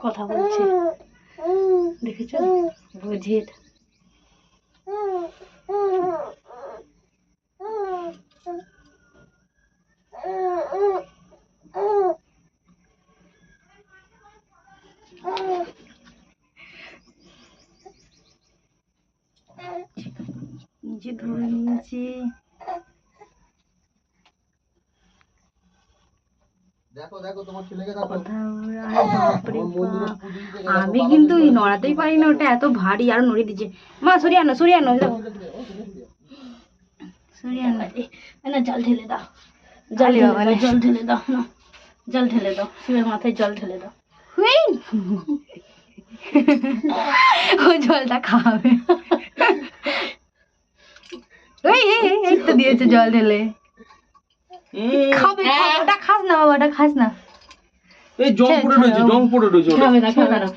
কথা বলছে, দেখেছো বুঝির। নিজে ধরে নিয়েছি। আমি কিন্তু নড়াতেই পারি না, ওটা এত ভারী। আর নড়িয়ে দিচ্ছে মা, সরিয়ে আনো সরিয়ে আনো, সরিয়ে আনো। না জল ঢেলে দাও, জল জল ঢেলে দাও না, জল ঢেলে দাও, শিবের মাথায় জল ঢেলে দাও। ও জলটা খাবে। এই তো দিয়েছে জল ঢেলে। খাবে, ওটা খাস না বাবা, ওটা খাস না। এই জং পড়ে রয়েছে, জং পড়ে রয়েছে। খাবে না, খাবে না।